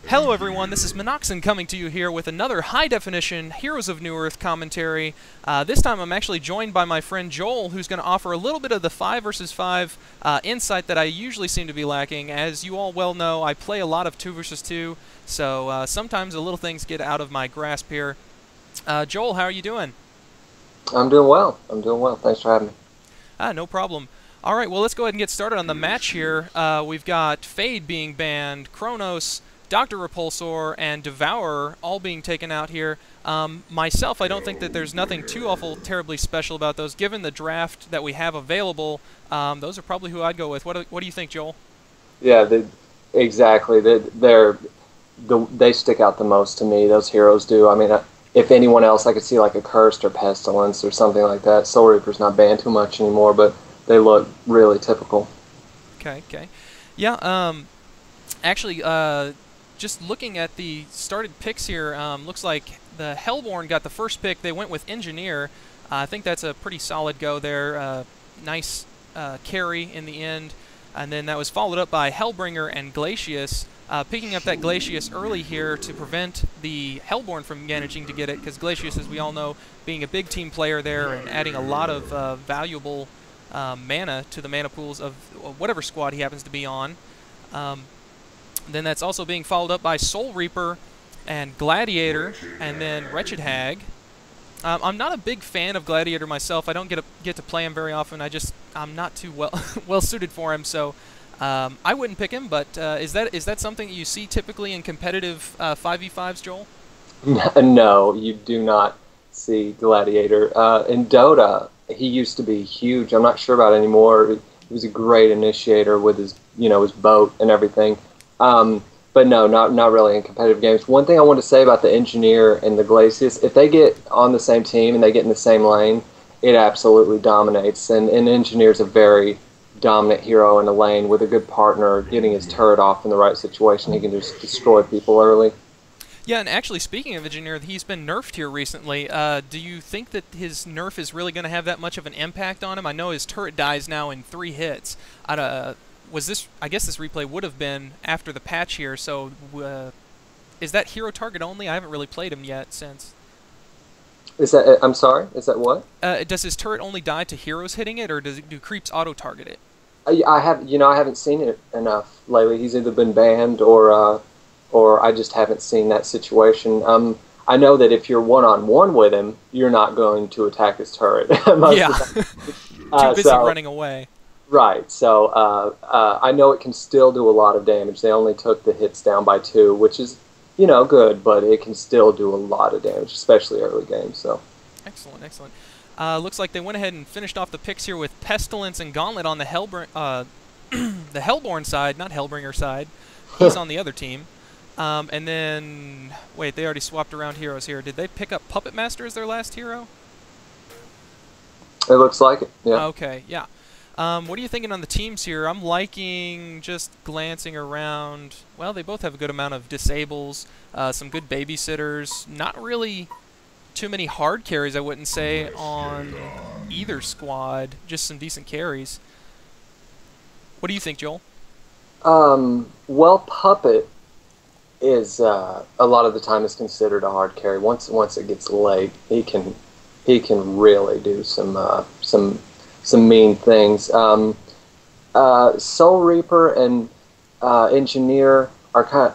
Hello everyone, this is Minoxen coming to you here with another high-definition Heroes of New Earth commentary. This time I'm actually joined by my friend Joel, who's going to offer a little bit of the 5 versus 5 insight that I usually seem to be lacking. As you all well know, I play a lot of 2 versus 2, so sometimes the little things get out of my grasp here. Joel, how are you doing? I'm doing well. Thanks for having me. No problem. Alright, well let's go ahead and get started on the match here. We've got Fade being banned, Kronos, Dr. Repulsor, and Devourer all being taken out here. Myself, I don't think that there's nothing too awful terribly special about those. Given the draft that we have available, those are probably who I'd go with. What do you think, Joel? Yeah, exactly. They stick out the most to me. Those heroes do. I mean, if anyone else, I could see like a Cursed or Pestilence or something like that. Soul Reaper's not banned too much anymore, but they look really typical. Okay. Yeah, actually, just looking at the started picks here, looks like the Hellborn got the first pick. They went with Engineer. I think that's a pretty solid go there. Nice carry in the end. And then that was followed up by Hellbringer and Glacius. Picking up that Glacius early here to prevent the Hellborn from managing to get it, because Glacius, as we all know, being a big team player there and adding a lot of valuable mana to the mana pools of whatever squad he happens to be on. Then that's also being followed up by Soul Reaper and Gladiator, and then Wretched Hag. I'm not a big fan of Gladiator myself. I don't get to play him very often. I'm not too well suited for him, so I wouldn't pick him. But is that something that you see typically in competitive 5v5s, Joel? No, you do not see Gladiator. In Dota, he used to be huge. I'm not sure about it anymore. He was a great initiator with his boat and everything. But no, not really in competitive games. One thing I want to say about the Engineer and the Glacius, if they get on the same team and they get in the same lane, it absolutely dominates. And Engineer's a very dominant hero in a lane with a good partner, getting his turret off in the right situation. He can just destroy people early. Yeah, and actually, speaking of Engineer, he's been nerfed here recently. Do you think that his nerf is really going to have that much of an impact on him? I know his turret dies now in 3 hits. I guess this replay would have been after the patch here, so is that hero target only? I haven't really played him yet since. I'm sorry, is that what? Does his turret only die to heroes hitting it, or do creeps auto-target it? I haven't seen it enough lately. He's either been banned or I just haven't seen that situation. I know that if you're one-on-one with him, you're not going to attack his turret. Yeah, too busy running away. Right, so I know it can still do a lot of damage. They only took the hits down by 2, which is, good, but it can still do a lot of damage, especially early game. So, excellent. Looks like they went ahead and finished off the picks here with Pestilence and Gauntlet on the the Hellborn side, not Hellbringer side. He's on the other team. And then, wait, they already swapped around heroes here. Did they pick up Puppet Master as their last hero? It looks like it, yeah. Okay, yeah. What are you thinking on the teams here? I'm liking just glancing around. Well, they both have a good amount of disables, some good babysitters. Not really too many hard carries, I wouldn't say, on either squad. Just some decent carries. What do you think, Joel? Well, Puppet is a lot of the time is considered a hard carry. Once it gets late, he can really do some mean things. Soul Reaper and Engineer are kind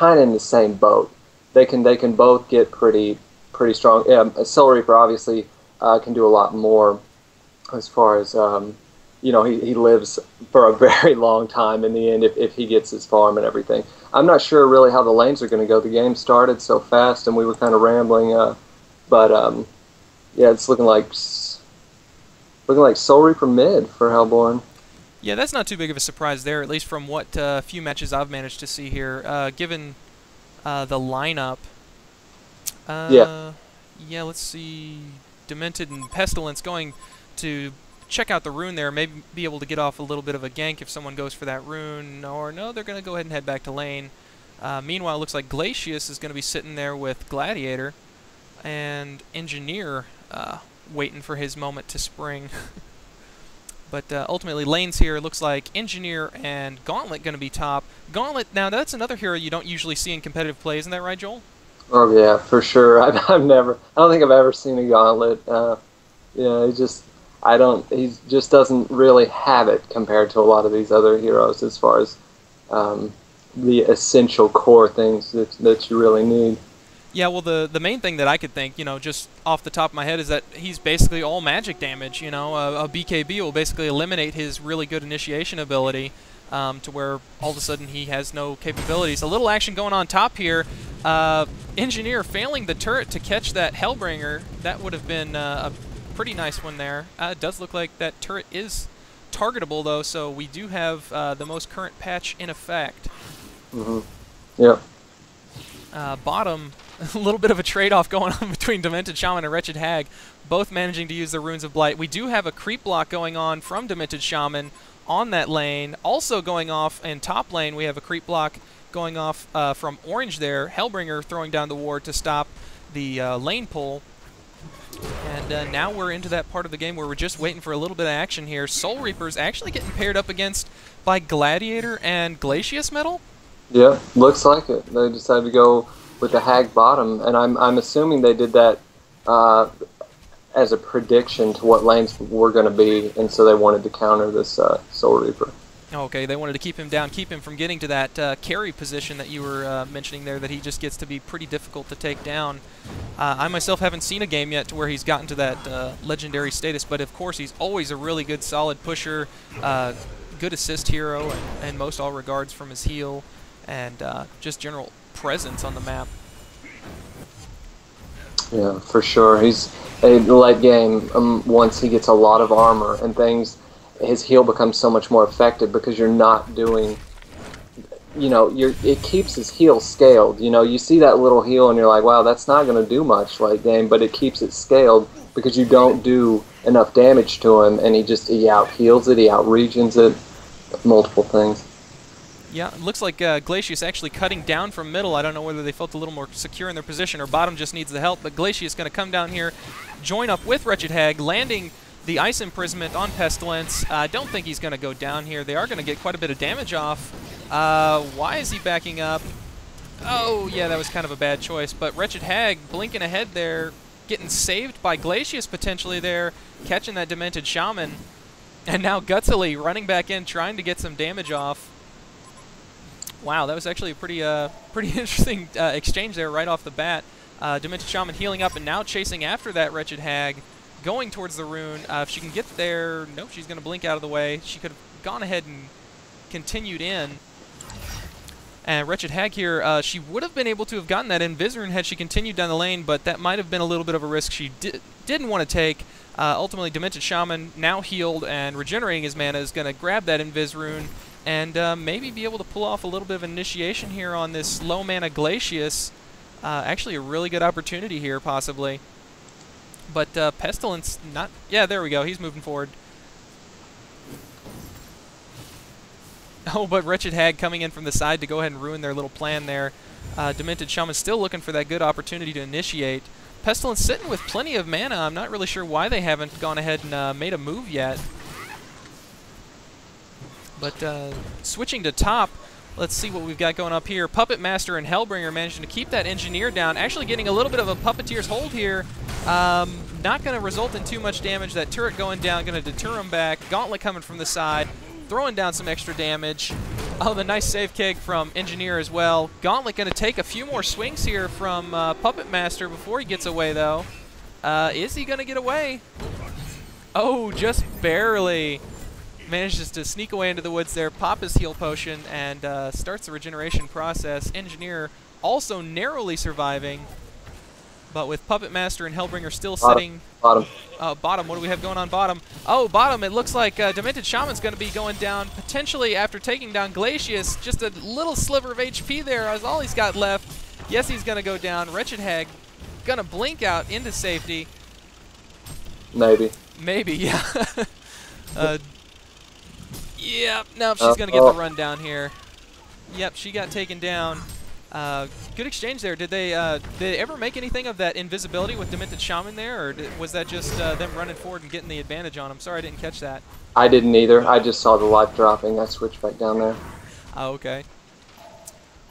of in the same boat. They can both get pretty strong. Yeah, Soul Reaper obviously can do a lot more as far as he lives for a very long time in the end if he gets his farm and everything. I'm not sure really how the lanes are going to go. The game started so fast and we were kind of rambling, but yeah, it's looking like Soul Reaper mid for Hellborn. Yeah, that's not too big of a surprise there, at least from what few matches I've managed to see here. Given the lineup, yeah, let's see, Demented and Pestilence going to check out the rune there, maybe be able to get off a little bit of a gank if someone goes for that rune, or no, they're going to go ahead and head back to lane. Meanwhile, it looks like Glacius is going to be sitting there with Gladiator, and Engineer waiting for his moment to spring. But ultimately, lanes here looks like Engineer and Gauntlet going to be top. Gauntlet, now that's another hero you don't usually see in competitive play, isn't that right, Joel? Oh yeah, for sure. I don't think I've ever seen a Gauntlet. Yeah, he just doesn't really have it compared to a lot of these other heroes as far as the essential core things that you really need. Yeah, well, the main thing that I could think, just off the top of my head, is that he's basically all magic damage. A BKB will basically eliminate his really good initiation ability to where all of a sudden he has no capabilities. A little action going on top here. Engineer failing the turret to catch that Hellbringer. That would have been a pretty nice one there. It does look like that turret is targetable, though, so we do have the most current patch in effect. Mm-hmm. Yeah. Bottom, a little bit of a trade-off going on between Demented Shaman and Wretched Hag, both managing to use the Runes of Blight. We do have a creep block going on from Demented Shaman on that lane. Also going off in top lane, we have a creep block going off from Orange there. Hellbringer throwing down the ward to stop the lane pull. And now we're into that part of the game where we're just waiting for a little bit of action here. Soul Reaper's actually getting paired up against by Gladiator and Glacius Metal. Yeah, looks like it. They decided to go with the Hag bottom, and I'm assuming they did that as a prediction to what lanes were going to be, and so they wanted to counter this Soul Reaper. Okay, they wanted to keep him down, keep him from getting to that carry position that you were mentioning there, that he just gets to be pretty difficult to take down. I myself haven't seen a game yet to where he's gotten to that legendary status, but of course he's always a really good, solid pusher, good assist hero, and most all regards from his heal, and just general presence on the map. Yeah, for sure. He's a late game. Once he gets a lot of armor and things, his heal becomes so much more effective because you're not doing, it keeps his heal scaled. You see that little heal and you're like, wow, that's not going to do much late game, but it keeps it scaled because you don't do enough damage to him, and he out heals it, he out regions it, multiple things. Yeah, it looks like Glacius actually cutting down from middle. I don't know whether they felt a little more secure in their position or bottom just needs the help, but Glacius going to come down here, join up with Wretched Hag, landing the Ice Imprisonment on Pestilence. I don't think he's going to go down here. They are going to get quite a bit of damage off. Why is he backing up? Oh, yeah, that was kind of a bad choice, but Wretched Hag blinking ahead there, getting saved by Glacius potentially there, catching that Demented Shaman, and now Gutsily running back in, trying to get some damage off. Wow, that was actually a pretty interesting exchange there right off the bat. Demented Shaman healing up and now chasing after that Wretched Hag, going towards the rune. If she can get there, nope, she's going to blink out of the way. She could have gone ahead and continued in. And Wretched Hag here, she would have been able to have gotten that Invis rune had she continued down the lane, but that might have been a little bit of a risk she didn't want to take. Ultimately, Demented Shaman, now healed and regenerating his mana, is going to grab that Invis rune and maybe be able to pull off a little bit of initiation here on this low mana Glacius. Actually a really good opportunity here, possibly. But Pestilence, not... Yeah, there we go. He's moving forward. Oh, but Wretched Hag coming in from the side to go ahead and ruin their little plan there. Demented Shaman still looking for that good opportunity to initiate. Pestilence sitting with plenty of mana. I'm not really sure why they haven't gone ahead and made a move yet. But switching to top, let's see what we've got going up here. Puppet Master and Hellbringer managing to keep that Engineer down. Actually getting a little bit of a Puppeteer's hold here. Not going to result in too much damage. That turret going down, going to deter him back. Gauntlet coming from the side, throwing down some extra damage. Oh, the nice save kick from Engineer as well. Gauntlet going to take a few more swings here from Puppet Master before he gets away, though. Is he going to get away? Oh, just barely. Manages to sneak away into the woods there, pop his heal potion, and starts the regeneration process. Engineer also narrowly surviving, but with Puppet Master and Hellbringer still sitting... Bottom. Bottom, what do we have going on bottom? Oh, bottom, it looks like Demented Shaman's going to be going down, potentially after taking down Glacius. Just a little sliver of HP there is all he's got left. Yes, he's going to go down. Wretched Hag going to blink out into safety. Maybe. Maybe, yeah. Yep, nope, she's going to get the run down here. Yep, she got taken down. Good exchange there. Did they ever make anything of that invisibility with Demented Shaman there, or was that just them running forward and getting the advantage on him? Sorry, I didn't catch that. I didn't either. I just saw the life dropping. I switched back down there. Oh, okay.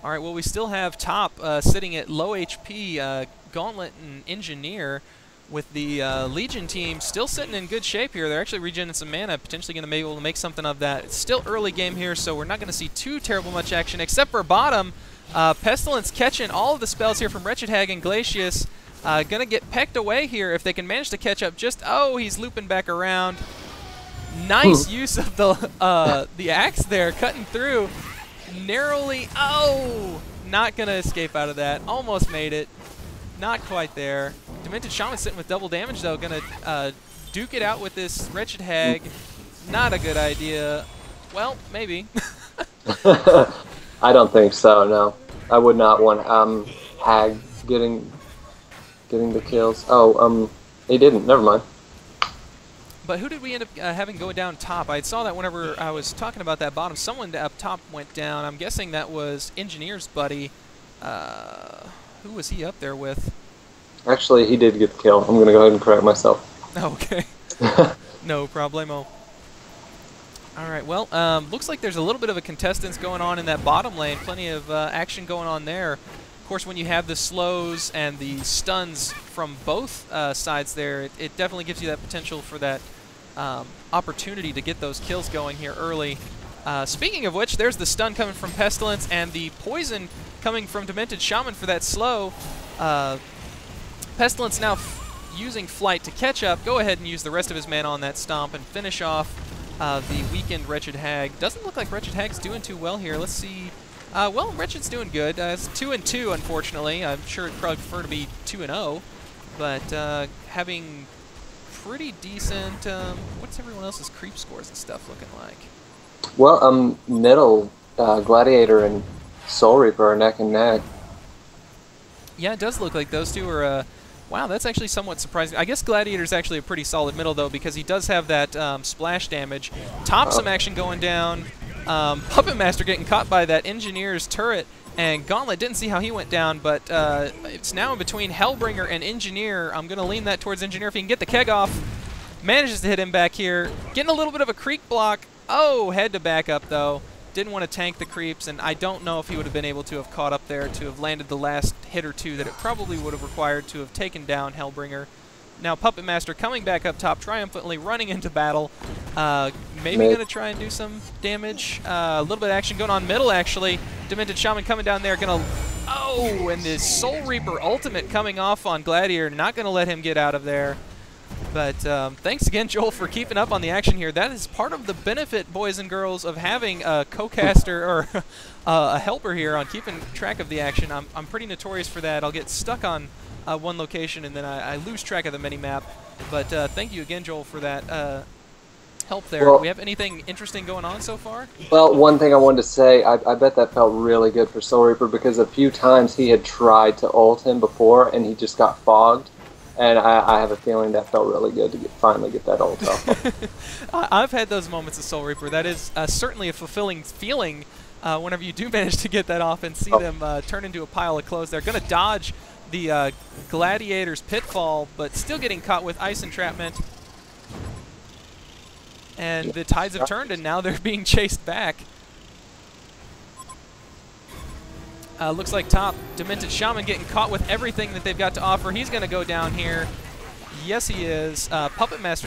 All right, well, we still have top sitting at low HP, Gauntlet and Engineer, with the Legion team still sitting in good shape here. They're actually regenerating some mana, potentially going to be able to make something of that. It's still early game here, so we're not going to see too terrible much action, except for bottom. Pestilence catching all of the spells here from Wretched Hag and Glacius. Going to get pecked away here if they can manage to catch up. Just, oh, he's looping back around. Nice use of the axe there, cutting through. Narrowly, oh, not going to escape out of that. Almost made it. Not quite there. Demented Shaman sitting with double damage, though. Going to duke it out with this Wretched Hag. Not a good idea. Well, maybe. I don't think so, no. I would not want Hag getting the kills. Oh, he didn't. Never mind. But who did we end up having go down top? I saw that whenever I was talking about that bottom. Someone up top went down. I'm guessing that was Engineer's buddy. Who was he up there with? Actually, he did get the kill. I'm going to go ahead and correct myself. Okay. No problemo. All right, well, looks like there's a little bit of a contestance going on in that bottom lane. Plenty of action going on there. Of course, when you have the slows and the stuns from both sides there, it definitely gives you that potential for that opportunity to get those kills going here early. Speaking of which, there's the stun coming from Pestilence and the poison coming from Demented Shaman for that slow. Pestilence now using Flight to catch up. Go ahead and use the rest of his mana on that stomp and finish off the weakened Wretched Hag. Doesn't look like Wretched Hag's doing too well here. Let's see. Well, Wretched's doing good. It's 2-2, unfortunately. I'm sure it'd probably prefer to be 2-0, but having pretty decent. What's everyone else's creep scores and stuff looking like? Well, middle Gladiator and Soul Reaper are neck and neck. Yeah, it does look like those two are. Wow, that's actually somewhat surprising. I guess Gladiator's actually a pretty solid middle, though, because he does have that splash damage. Top some action going down. Puppet Master getting caught by that Engineer's turret, and Gauntlet didn't see how he went down, but it's now in between Hellbringer and Engineer. I'm going to lean that towards Engineer if he can get the keg off. Manages to hit him back here. Getting a little bit of a creep block. Oh, had to back up, though. Didn't want to tank the creeps, and I don't know if he would have been able to have caught up there to have landed the last hit or two that it probably would have required to have taken down Hellbringer. Now Puppet Master coming back up top, triumphantly running into battle. Maybe going to try and do some damage. A little bit of action going on middle, actually. Demented Shaman coming down there, going to... Oh, and the Soul Reaper ultimate coming off on Gladiator. Not going to let him get out of there. But thanks again, Joel, for keeping up on the action here. That is part of the benefit, boys and girls, of having a co-caster or a helper here on keeping track of the action. I'm pretty notorious for that. I'll get stuck on one location and then I lose track of the mini-map. But thank you again, Joel, for that help there. Well, do we have anything interesting going on so far? Well, one thing I wanted to say, I bet that felt really good for Soul Reaper because a few times he had tried to ult him before and he just got fogged. And I have a feeling that felt really good to finally get that ult off. I've had those moments of Soul Reaper. That is certainly a fulfilling feeling whenever you do manage to get that off and see them turn into a pile of clothes. They're going to dodge the Gladiator's pitfall, but still getting caught with Ice Entrapment. And the tides have turned, and now they're being chased back. Looks like top, Demented Shaman getting caught with everything that they've got to offer. He's going to go down here. Yes, he is. Puppet Master